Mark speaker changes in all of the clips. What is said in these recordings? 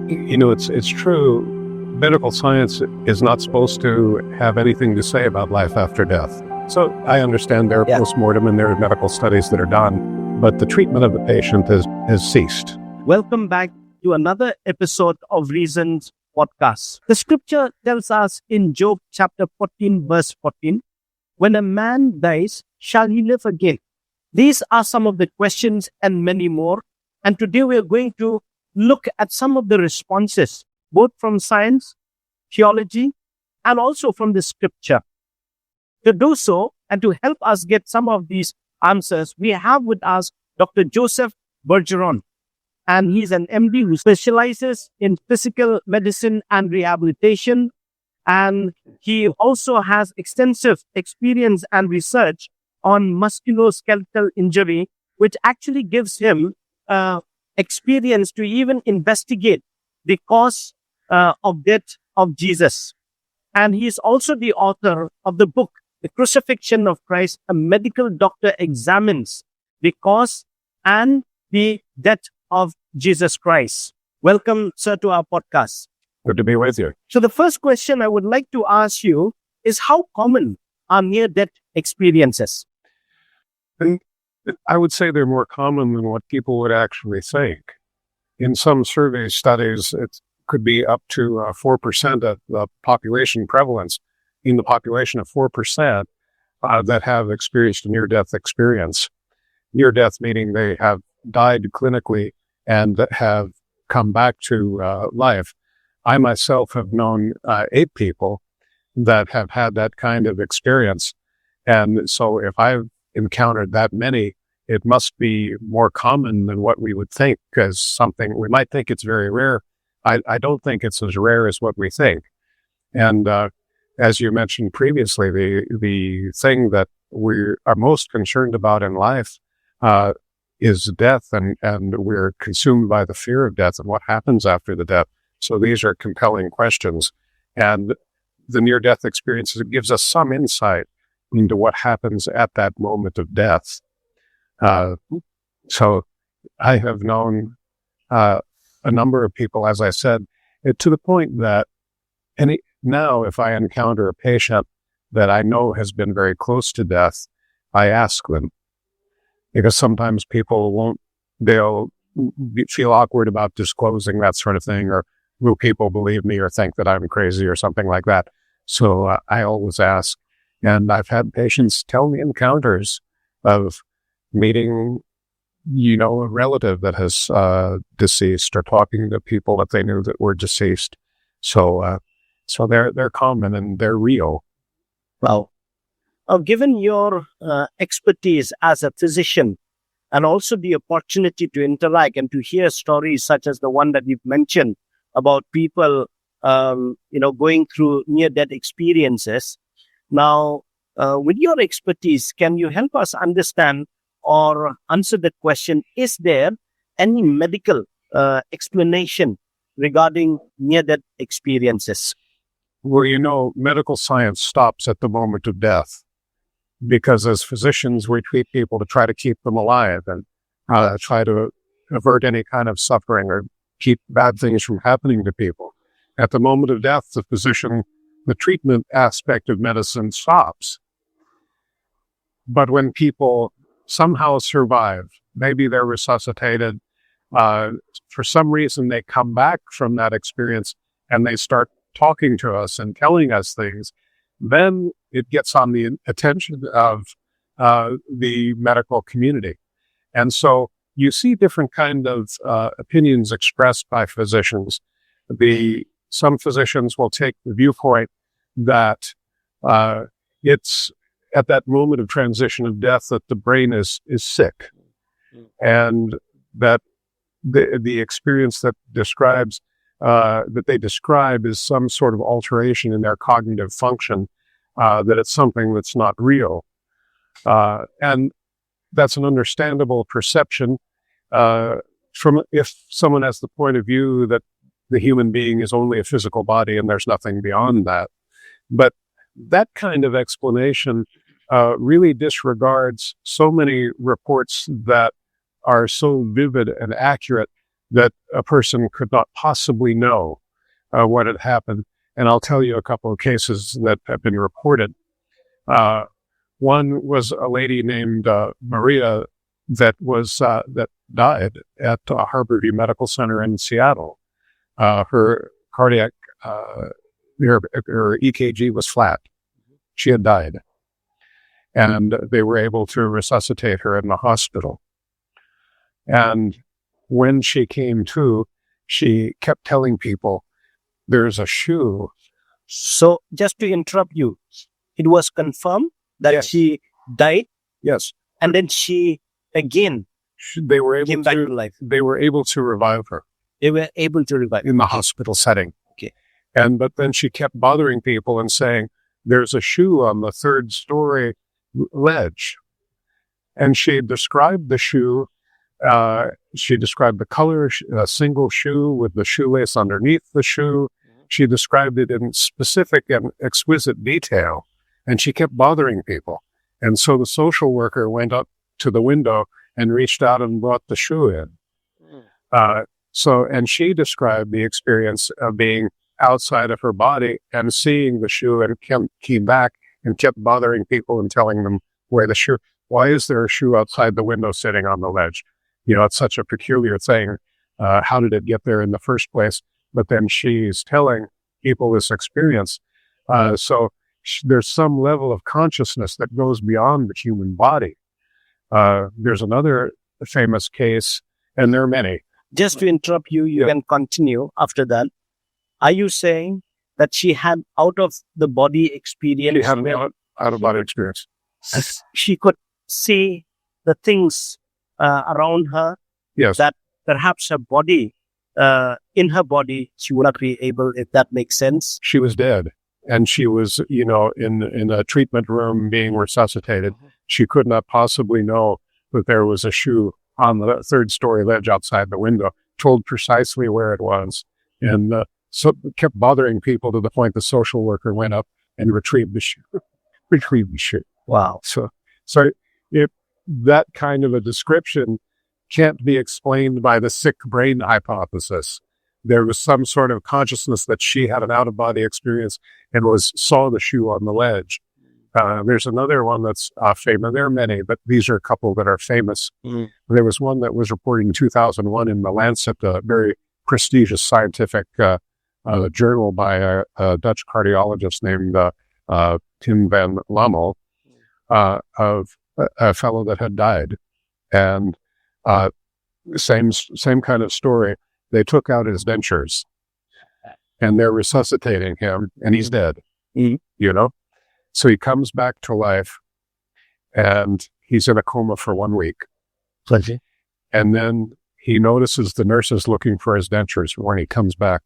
Speaker 1: It's true. Medical science is not supposed to have anything to say about life after death. So I understand there are postmortem and there are medical studies that are done, but the treatment of the patient has ceased.
Speaker 2: Welcome back to another episode of Reasons Podcast. The scripture tells us in Job chapter 14, verse 14, when a man dies, shall he live again? These are some of the questions and many more. And today we are going to look at some of the responses, both from science, theology, and also from the scripture. To do so, and to help us get some of these answers, we have with us Dr. Joseph Bergeron. And he's an MD who specializes in physical medicine and rehabilitation. And he also has extensive experience and research on musculoskeletal injury, which actually gives him experience to even investigate the cause of death of Jesus. And he is also the author of the book, The Crucifixion of Christ, a medical doctor examines the cause and the death of Jesus Christ. Welcome, sir, to our podcast.
Speaker 1: Good to be with you.
Speaker 2: So the first question I would like to ask you is, how common are near-death experiences?
Speaker 1: And I would say they're more common than what people would actually think. In some survey studies, it could be up to 4% of the population prevalence in the population of 4% that have experienced a near-death experience. Near-death meaning they have died clinically and have come back to life. I myself have known 8 people that have had that kind of experience. And so if I've encountered that many, it must be more common than what we would think, because something we might think it's very rare. I don't think it's as rare as what we think. And as you mentioned previously, the thing that we are most concerned about in life is death, and we're consumed by the fear of death and what happens after the death. So these are compelling questions. And the near-death experience gives us some insight into what happens at that moment of death. So I have known a number of people, as I said, to the point that now if I encounter a patient that I know has been very close to death, I ask them, because sometimes people they'll feel awkward about disclosing that sort of thing, or will people believe me or think that I'm crazy or something like that. So I always ask. And I've had patients tell me encounters of meeting, a relative that has deceased, or talking to people that they knew that were deceased. So they're common and they're real.
Speaker 2: Well, given your expertise as a physician, and also the opportunity to interact and to hear stories such as the one that you've mentioned about people, going through near-death experiences. Now, with your expertise, can you help us understand or answer the question, is there any medical explanation regarding near-death experiences?
Speaker 1: Well, medical science stops at the moment of death, because as physicians, we treat people to try to keep them alive and try to avert any kind of suffering or keep bad things from happening to people. At the moment of death, the treatment aspect of medicine stops. But when people somehow survive, maybe they're resuscitated, for some reason they come back from that experience and they start talking to us and telling us things, then it gets on the attention of the medical community. And so you see different kind of opinions expressed by physicians. Some physicians will take the viewpoint that it's at that moment of transition of death that the brain is sick, and that the experience that they describe is some sort of alteration in their cognitive function, that it's something that's not real. And that's an understandable perception if someone has the point of view that the human being is only a physical body and there's nothing beyond that. But that kind of explanation really disregards so many reports that are so vivid and accurate that a person could not possibly know what had happened. And I'll tell you a couple of cases that have been reported. One was a lady named Maria that died at Harborview Medical Center in Seattle. Her cardiac, her EKG was flat. She had died, and they were able to resuscitate her in the hospital. And when she came to, she kept telling people, "There's a shoe."
Speaker 2: So, just to interrupt you, it was confirmed that
Speaker 1: Yes.
Speaker 2: she died,
Speaker 1: Yes,
Speaker 2: and then she again
Speaker 1: they were able
Speaker 2: came back to
Speaker 1: to.
Speaker 2: life.
Speaker 1: They were able to revive her
Speaker 2: They were able to revive.
Speaker 1: in the hospital setting.
Speaker 2: Okay.
Speaker 1: But then she kept bothering people and saying, "There's a shoe on the third story ledge." And she described the shoe. She described the color, a single shoe with the shoelace underneath the shoe. She described it in specific and exquisite detail. And she kept bothering people. And so the social worker went up to the window and reached out and brought the shoe in. And she described the experience of being outside of her body and seeing the shoe, and came back and kept bothering people and telling them where the shoe, why is there a shoe outside the window sitting on the ledge? It's such a peculiar thing. How did it get there in the first place? But then she's telling people this experience. So there's some level of consciousness that goes beyond the human body. There's another famous case, and there are many.
Speaker 2: Just to interrupt you, you
Speaker 1: Yeah.
Speaker 2: can continue after that. Are you saying that she had out of the body experience?
Speaker 1: She had an
Speaker 2: where
Speaker 1: out-of-body experience.
Speaker 2: she could see the things around her
Speaker 1: Yes.
Speaker 2: that perhaps her body, in her body, she would not be able, if that makes sense.
Speaker 1: She was dead, and she was, in a treatment room being resuscitated. She could not possibly know that there was a shoe on the third story ledge outside the window, told precisely where it was. And so kept bothering people to the point the social worker went up and retrieved the shoe.
Speaker 2: Wow.
Speaker 1: So if that kind of a description can't be explained by the sick brain hypothesis, there was some sort of consciousness that she had an out-of-body experience and saw the shoe on the ledge. There's another one that's famous. There are many, but these are a couple that are famous. There was one that was reported in 2001 in The Lancet, a very prestigious scientific journal by a Dutch cardiologist named Tim van Lommel, of a fellow that had died. And same kind of story. They took out his dentures, and they're resuscitating him, and he's dead. So he comes back to life, and he's in a coma for 1 week. And then he notices the nurses looking for his dentures when he comes back.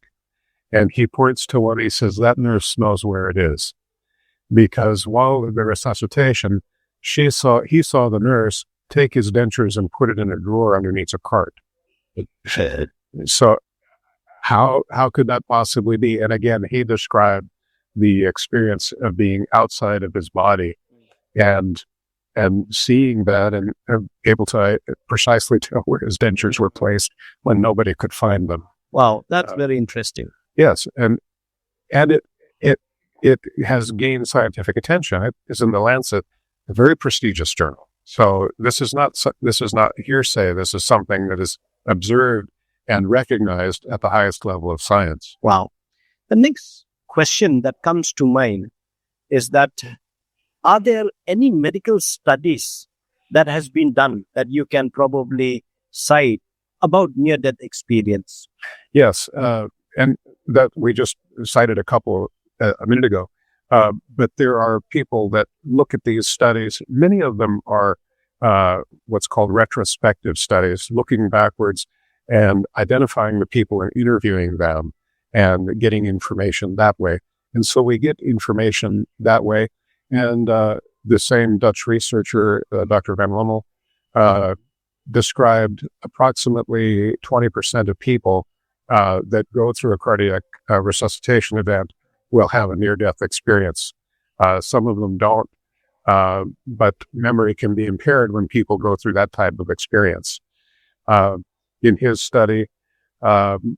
Speaker 1: And he points to one. He says, "That nurse knows where it is." Because while the resuscitation, he saw the nurse take his dentures and put it in a drawer underneath a cart. So how could that possibly be? And again, he described the experience of being outside of his body and seeing that and able to precisely tell where his dentures were placed when nobody could find them.
Speaker 2: Wow, that's very interesting.
Speaker 1: Yes, and it has gained scientific attention. It is in The Lancet, a very prestigious journal. So this is not hearsay. This is something that is observed and recognized at the highest level of science.
Speaker 2: Wow. The next question that comes to mind is that, are there any medical studies that has been done that you can probably cite about near-death experience?
Speaker 1: Yes, and that we just cited a couple a minute ago. But there are people that look at these studies. Many of them are what's called retrospective studies, looking backwards and identifying the people and interviewing them and getting information that way. And so we get information that way. And the same Dutch researcher, Dr. Van Lommel, described approximately 20% of people that go through a cardiac resuscitation event will have a near-death experience. Some of them don't, but memory can be impaired when people go through that type of experience. In his study, um,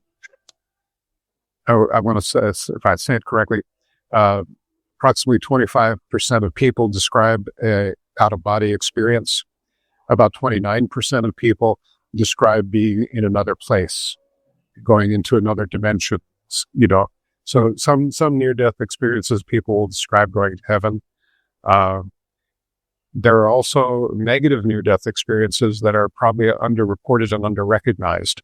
Speaker 1: I want to say, if I say it correctly, approximately 25% of people describe a out-of-body experience. About 29% of people describe being in another place, going into another dimension, you know. So some near-death experiences people will describe going to heaven. There are also negative near-death experiences that are probably underreported and underrecognized.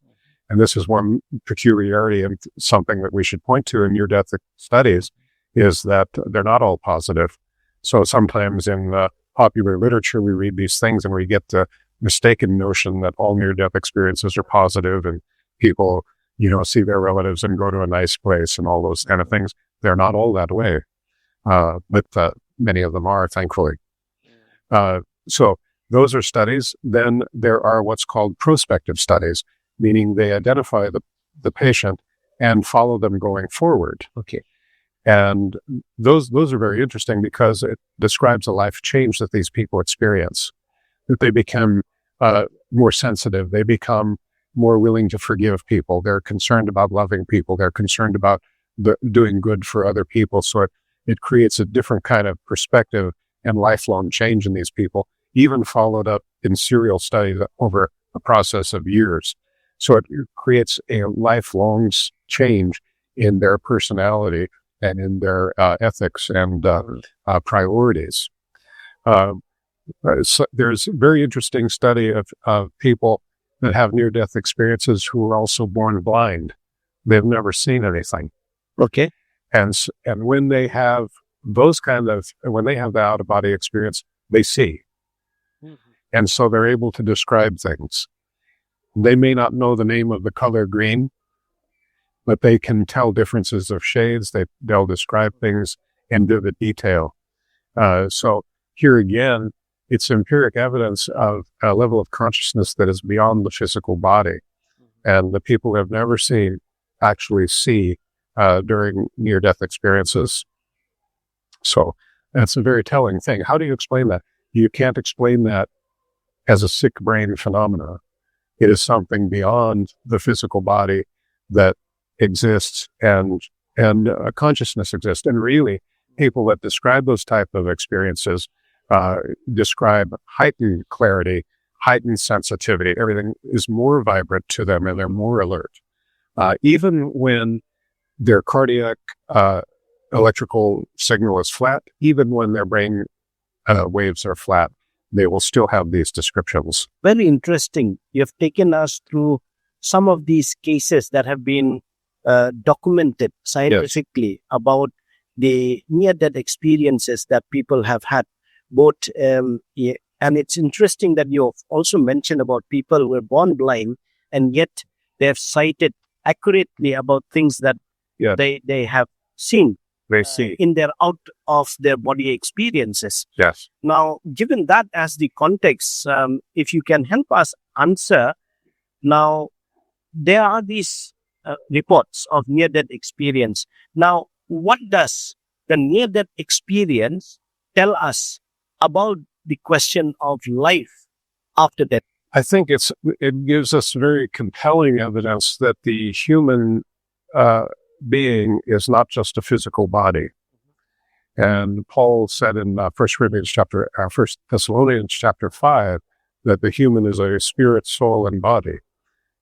Speaker 1: And this is one peculiarity and something that we should point to in near-death studies, is that they're not all positive. So sometimes in popular literature, we read these things and we get the mistaken notion that all near-death experiences are positive and people, see their relatives and go to a nice place and all those kind of things. They're not all that way, but many of them are, thankfully. So those are studies. Then there are what's called prospective studies, meaning they identify the patient and follow them going forward.
Speaker 2: Okay.
Speaker 1: And those are very interesting because it describes a life change that these people experience, that they become more sensitive. They become more willing to forgive people. They're concerned about loving people. They're concerned about doing good for other people. So it creates a different kind of perspective and lifelong change in these people, even followed up in serial studies over a process of years. So it creates a lifelong change in their personality and in their ethics and priorities. So there's a very interesting study of people that have near-death experiences who are also born blind. They've never seen anything.
Speaker 2: Okay.
Speaker 1: And when they have when they have the out-of-body experience, they see. Mm-hmm. And so they're able to describe things. They may not know the name of the color green, but they can tell differences of shades. They'll describe things in vivid detail. So here again, it's empiric evidence of a level of consciousness that is beyond the physical body. And the people who have never seen actually see during near-death experiences. So that's a very telling thing. How do you explain that? You can't explain that as a sick brain phenomena. It is something beyond the physical body that exists, and consciousness exists. And really, people that describe those type of experiences describe heightened clarity, heightened sensitivity. Everything is more vibrant to them, and they're more alert. Even when their cardiac electrical signal is flat, even when their brain waves are flat, they will still have these descriptions.
Speaker 2: Very interesting. You have taken us through some of these cases that have been documented scientifically about the near-death experiences that people have had. Both, and it's interesting that you have also mentioned about people who were born blind and yet they have cited accurately about things that they have seen.
Speaker 1: They see
Speaker 2: in their out of their body experiences.
Speaker 1: Yes.
Speaker 2: Now, given that as the context, if you can help us answer, now there are these reports of near-death experience. Now, what does the near-death experience tell us about the question of life after death?
Speaker 1: I think it gives us very compelling evidence that the human being is not just a physical body. And Paul said in 1 Thessalonians chapter 5 that the human is a spirit, soul, and body.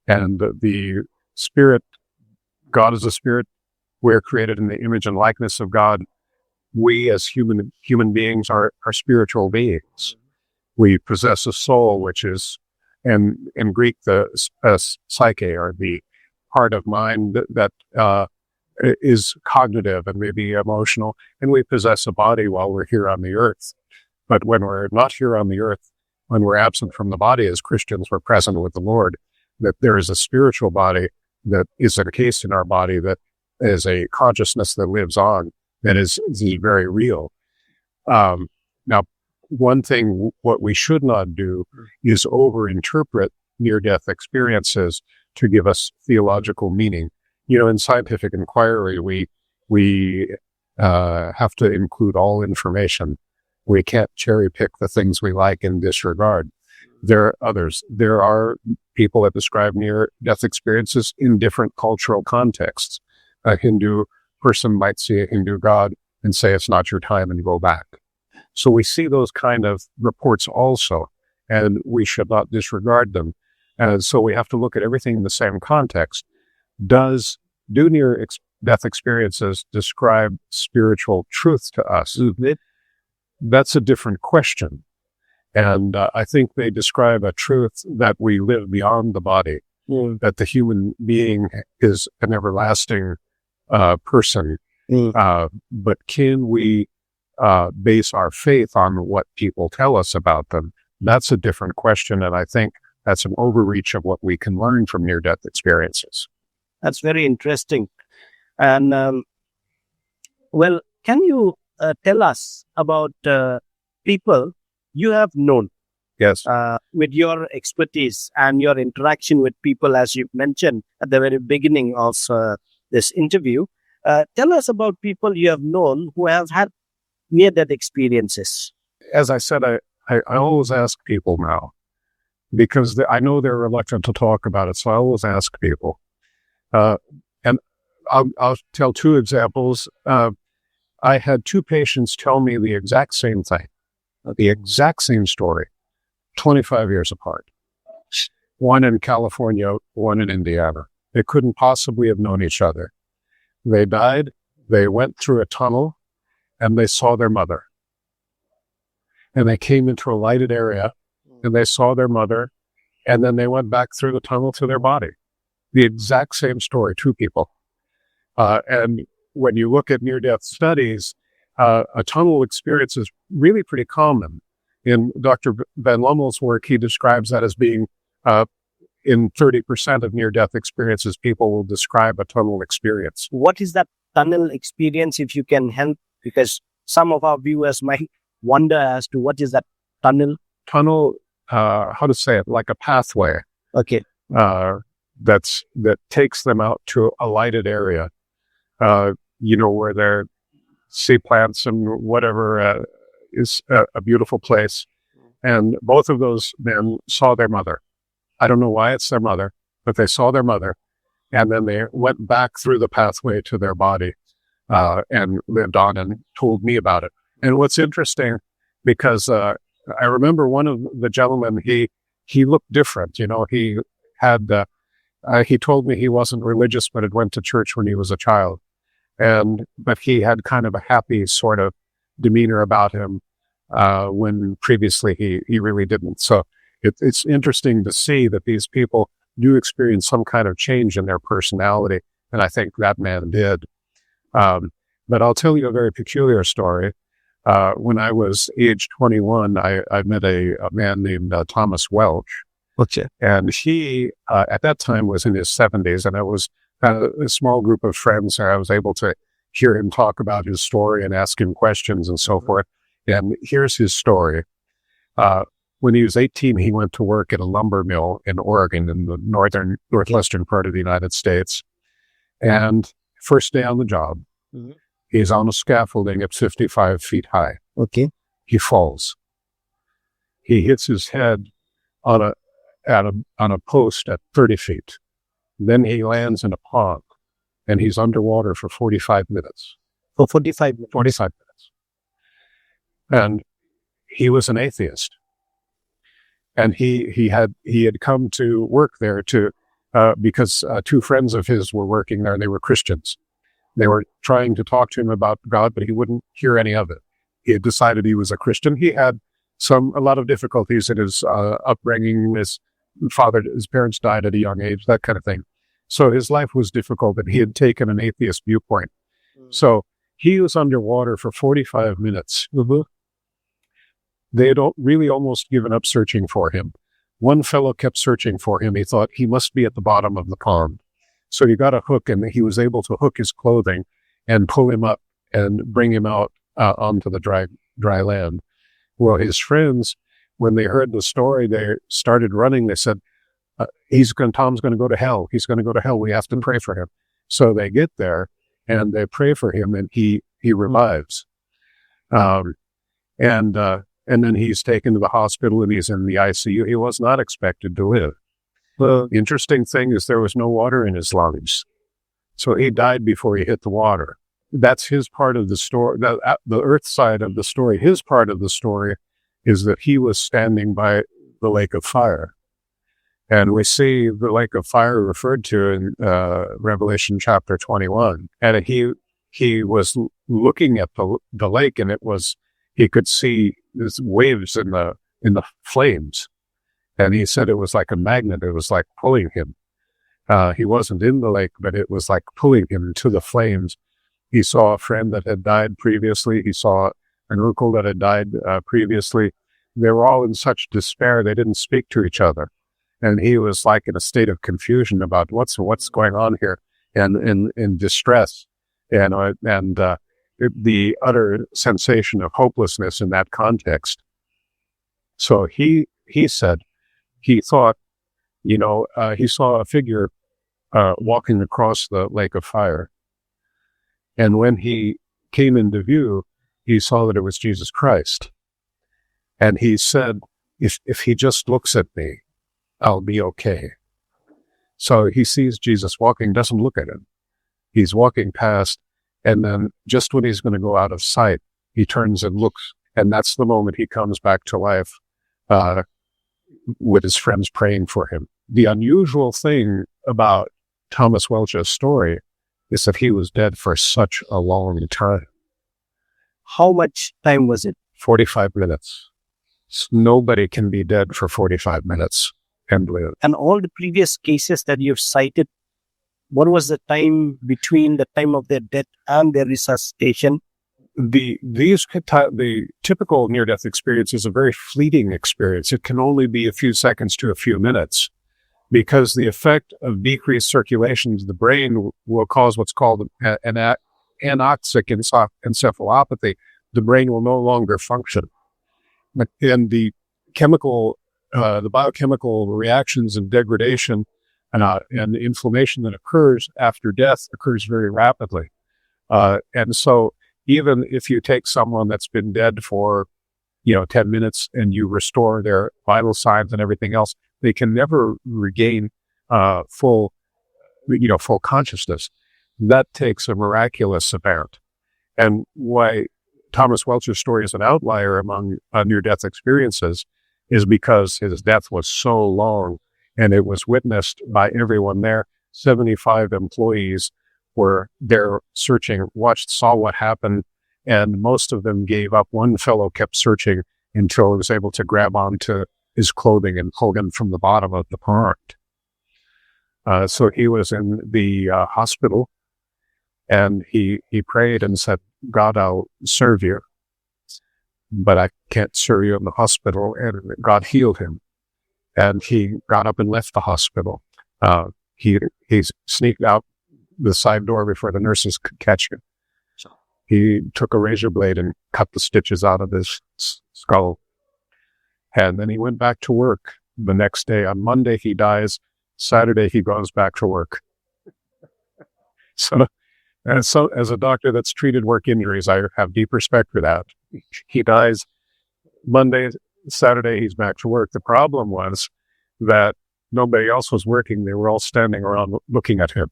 Speaker 1: And the spirit, God is a spirit. We're created in the image and likeness of God. We as human beings are spiritual beings. We possess a soul, which is, in Greek, the psyche, or the part of mind that is cognitive and maybe emotional, and we possess a body while we're here on the earth. But when we're not here on the earth, when we're absent from the body as Christians, we're present with the Lord, that there is a spiritual body that is encased in our body, that is a consciousness that lives on, that is very real. Now, one thing, what we should not do is overinterpret near-death experiences to give us theological meaning. In scientific inquiry, we have to include all information. We can't cherry pick the things we like and disregard. There are others. There are people that describe near-death experiences in different cultural contexts. A Hindu person might see a Hindu god and say it's not your time and go back. So we see those kind of reports also, and we should not disregard them. And so we have to look at everything in the same context. Do near-death experiences describe spiritual truth to us? That's a different question. And I think they describe a truth that we live beyond the body, that the human being is an everlasting person. But can we base our faith on what people tell us about them? That's a different question. And I think that's an overreach of what we can learn from near-death experiences.
Speaker 2: That's very interesting. And well, can you tell us about people you have known?
Speaker 1: Yes.
Speaker 2: With your expertise and your interaction with people, as you mentioned at the very beginning of this interview, tell us about people you have known who have had near-death experiences.
Speaker 1: As I said, I always ask people now, because I know they're reluctant to talk about it, so I always ask people. And I'll tell two examples. I had two patients tell me the exact same thing, the exact same story, 25 years apart. One in California, one in Indiana. They couldn't possibly have known each other. They died, they went through a tunnel, and they saw their mother. And they came into a lighted area, and they saw their mother, and then they went back through the tunnel to their body. The exact same story, two people. And when you look at near-death studies, a tunnel experience is really pretty common. In Dr. Van Lummel's work, he describes that as being in 30% of near-death experiences, people will describe a tunnel experience.
Speaker 2: What is that tunnel experience, if you can help? Because some of our viewers might wonder as to what is that tunnel?
Speaker 1: Tunnel, how to say it, like a pathway.
Speaker 2: Okay.
Speaker 1: That takes them out to a lighted area, where there sea plants and whatever is a beautiful place. And both of those men saw their mother. I don't know why it's their mother, but they saw their mother. And then they went back through the pathway to their body and lived on and told me about it. And what's interesting, because I remember one of the gentlemen, he looked different. He had... he told me he wasn't religious, but had went to church when he was a child. But he had kind of a happy sort of demeanor about him when previously he really didn't. So it's interesting to see that these people do experience some kind of change in their personality. And I think that man did. But I'll tell you a very peculiar story. When I was age 21, I met a man named Thomas Welch.
Speaker 2: Okay.
Speaker 1: And he, at that time, was in his 70s, and it was a small group of friends, and I was able to hear him talk about his story and ask him questions and so forth. And here's his story. When he was 18, he went to work at a lumber mill in Oregon, in the northwestern part of the United States. And first day on the job, he's on a scaffolding at 55 feet high.
Speaker 2: Okay.
Speaker 1: He falls. He hits his head on a post at 30 feet. Then he lands in a pond, and he's underwater for 45 minutes.
Speaker 2: For 45 minutes?
Speaker 1: 45 minutes. And he was an atheist. And he had come to work there because two friends of his were working there, and they were Christians. They were trying to talk to him about God, but he wouldn't hear any of it. He had decided he was a Christian. He had a lot of difficulties in his upbringing. His parents died at a young age, that kind of thing. So his life was difficult, and he had taken an atheist viewpoint. So he was underwater for 45 minutes. They had really almost given up searching for him. One fellow kept searching for him. He thought he must be at the bottom of the pond. So he got a hook, and he was able to hook his clothing and pull him up and bring him out onto the dry land. Well, his friends, when they heard the story, they started running. They said, Tom's going to go to hell. He's going to go to hell. We have to pray for him. So they get there, and they pray for him, and he revives. And And then he's taken to the hospital and he's in the ICU. He was not expected to live. The interesting thing is there was no water in his lungs. So he died before he hit the water. That's his part of the story, the earth side of the story. His part of the story is that he was standing by the lake of fire. And we see the lake of fire referred to in Revelation chapter 21. And he was looking at the lake, and he could see these waves in the flames. And he said it was like a magnet. It was like pulling him. He wasn't in the lake, but it was like pulling him to the flames. He saw a friend that had died previously. He saw an uncle that had died previously. They were all in such despair, they didn't speak to each other. And he was like in a state of confusion about what's going on here, and in distress, and the utter sensation of hopelessness in that context. So he said, he thought, he saw a figure walking across the lake of fire. And when he came into view, he saw that it was Jesus Christ. And he said, if he just looks at me, I'll be okay. So he sees Jesus walking, doesn't look at him. He's walking past, and then just when he's going to go out of sight, he turns and looks, and that's the moment he comes back to life with his friends praying for him. The unusual thing about Thomas Welch's story is that he was dead for such a long time.
Speaker 2: How much time was it?
Speaker 1: 45 minutes. Nobody can be dead for 45 minutes and live.
Speaker 2: And all the previous cases that you've cited, what was the time between the time of their death and their resuscitation?
Speaker 1: The typical near-death experience is a very fleeting experience. It can only be a few seconds to a few minutes, because the effect of decreased circulation to the brain will cause what's called an anoxic encephalopathy. The brain will no longer function. And the biochemical reactions and degradation and inflammation that occurs after death occurs very rapidly. And so even if you take someone that's been dead for, 10 minutes and you restore their vital signs and everything else, they can never regain full consciousness. That takes a miraculous amount. And why Thomas Welch's story is an outlier among near-death experiences is because his death was so long, and it was witnessed by everyone there. 75 employees were there searching, saw what happened, and most of them gave up. One fellow kept searching until he was able to grab onto his clothing and pull him from the bottom of the pond. So he was in the hospital, and he prayed and said, God, I'll serve you, but I can't serve you in the hospital. And God healed him. And he got up and left the hospital. He sneaked out the side door before the nurses could catch him. He took a razor blade and cut the stitches out of his skull. And then he went back to work the next day. On Monday, he dies. Saturday, he goes back to work. So as a doctor that's treated work injuries, I have deep respect for that. He dies Monday, Saturday, he's back to work. The problem was that nobody else was working. They were all standing around looking at him.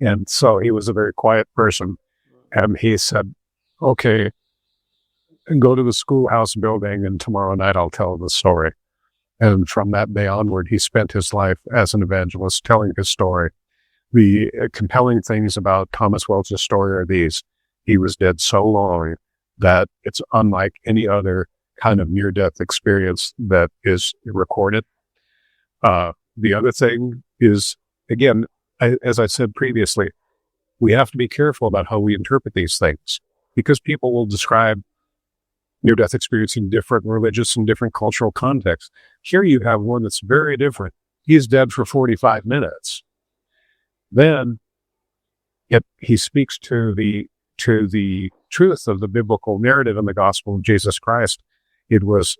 Speaker 1: And so he was a very quiet person. And he said, okay, go to the schoolhouse building, and tomorrow night I'll tell the story. And from that day onward, he spent his life as an evangelist telling his story. The compelling things about Thomas Welch's story are these. He was dead so long that it's unlike any other kind of near-death experience that is recorded. The other thing is, again, as I said previously, we have to be careful about how we interpret these things, because people will describe near-death experience in different religious and different cultural contexts. Here you have one that's very different. He's dead for 45 minutes. Then he speaks to the truth of the biblical narrative in the gospel of Jesus Christ. It was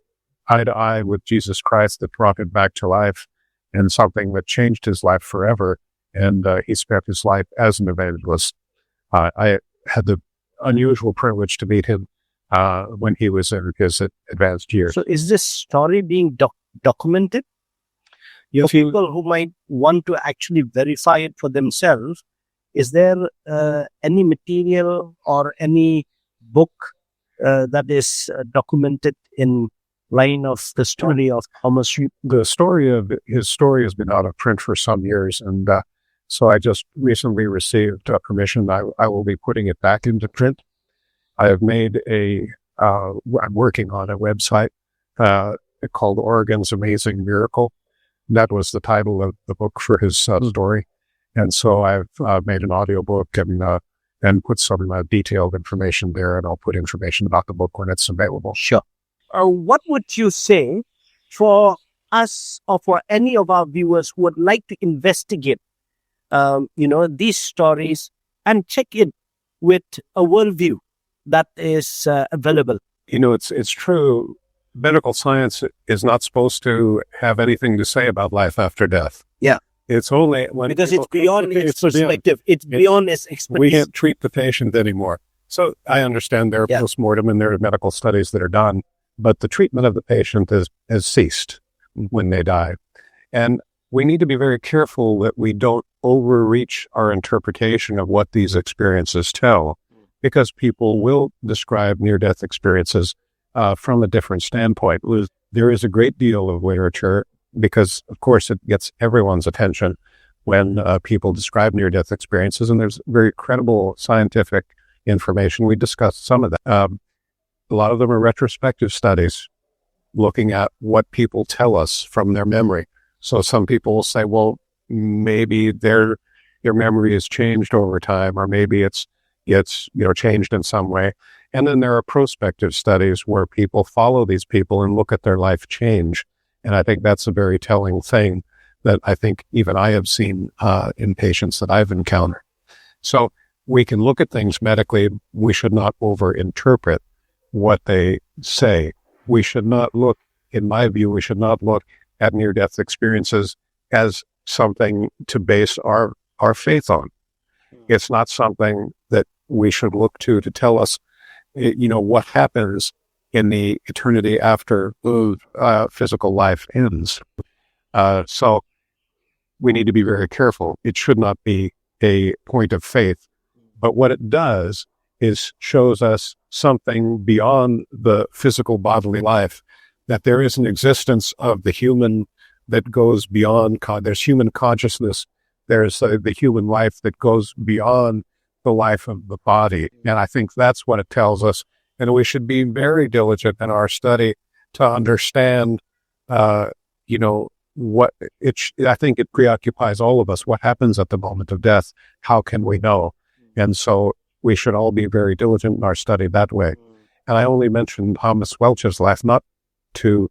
Speaker 1: eye to eye with Jesus Christ that brought him back to life, and something that changed his life forever. And he spent his life as an evangelist. I had the unusual privilege to meet him when he was in his advanced years.
Speaker 2: So is this story being documented?
Speaker 1: Yes,
Speaker 2: For people who might want to actually verify it for themselves, is there any material or any book that is documented in line of the story of Thomas?
Speaker 1: The story of his story has been out of print for some years, and so I just recently received permission. I will be putting it back into print. I have made I'm working on a website called Oregon's Amazing Miracle. That was the title of the book for his story. And so I've made an audiobook and put some detailed information there, and I'll put information about the book when it's available.
Speaker 2: Sure. What would you say for us or for any of our viewers who would like to investigate, these stories and check it with a worldview that is available?
Speaker 1: It's true. Medical science is not supposed to have anything to say about life after death.
Speaker 2: Yeah.
Speaker 1: It's only when
Speaker 2: because it's beyond its perspective. It's beyond its expertise.
Speaker 1: We can't treat the patient anymore. So I understand there are postmortem and there are medical studies that are done, but the treatment of the patient has ceased when they die. And we need to be very careful that we don't overreach our interpretation of what these experiences tell, because people will describe near-death experiences from a different standpoint. There is a great deal of literature, because, of course, it gets everyone's attention when people describe near-death experiences, and there's very credible scientific information. We discussed some of that. A lot of them are retrospective studies looking at what people tell us from their memory. So some people will say, well, maybe their memory has changed over time, or maybe it's changed in some way. And then there are prospective studies where people follow these people and look at their life change. And I think that's a very telling thing that I think even I have seen in patients that I've encountered. So we can look at things medically. We should not overinterpret what they say. We should not look, in my view, at near-death experiences as something to base our faith on. It's not something that we should look to tell us, what happens in the eternity after physical life ends. So we need to be very careful. It should not be a point of faith. But what it does is shows us something beyond the physical bodily life, that there is an existence of the human that goes beyond, there's human consciousness, there's the human life that goes beyond the life of the body. And I think that's what it tells us. And we should be very diligent in our study to understand, I think it preoccupies all of us. What happens at the moment of death? How can we know? And so we should all be very diligent in our study that way. And I only mentioned Thomas Welch's life, not to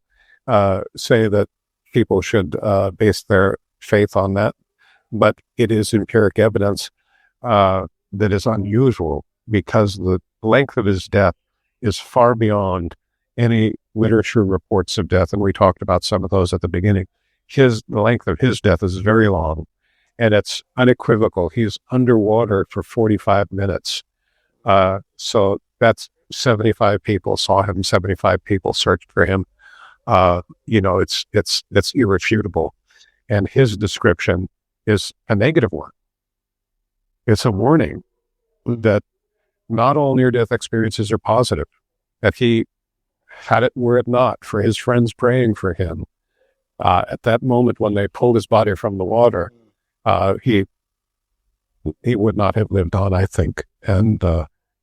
Speaker 1: say that people should base their faith on that, but it is empiric evidence that is unusual, because the length of his death is far beyond any literature reports of death. And we talked about some of those at the beginning. The length of his death is very long, and it's unequivocal. He's underwater for 45 minutes. So that's 75 people saw him, 75 people searched for him. It's irrefutable. And his description is a negative one. It's a warning that not all near-death experiences are positive, that he had it were it not for his friends praying for him. At that moment when they pulled his body from the water, he would not have lived on, I think, and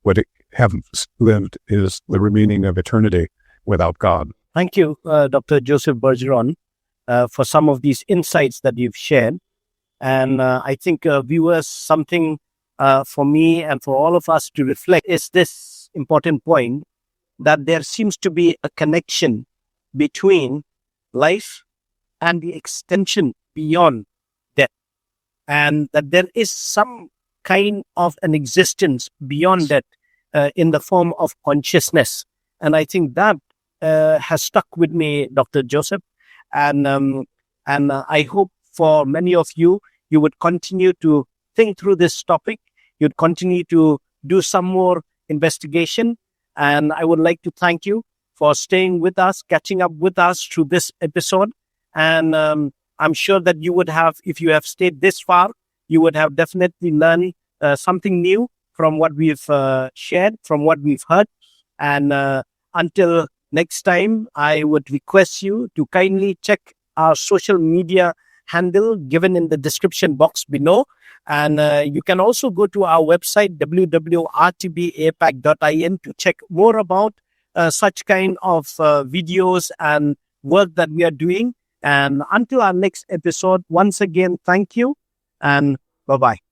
Speaker 1: would have lived is the remaining of eternity without God.
Speaker 2: Thank you, Dr. Joseph Bergeron, for some of these insights that you've shared. And I think viewers, something for me and for all of us to reflect is this important point, that there seems to be a connection between life and the extension beyond death, and that there is some kind of an existence beyond that in the form of consciousness. And I think that has stuck with me, Dr. Joseph, and I hope for many of you, you would continue to think through this topic. You'd continue to do some more investigation, And I would like to thank you for staying with us, catching up with us through this episode. And I'm sure that you would have, if you have stayed this far, you would have definitely learned something new from what we've shared, from what we've heard. And until next time, I would request you to kindly check our social media handle given in the description box below. And you can also go to our website, www.rtbapac.in, to check more about such kind of videos and work that we are doing. And until our next episode, once again, thank you and bye-bye.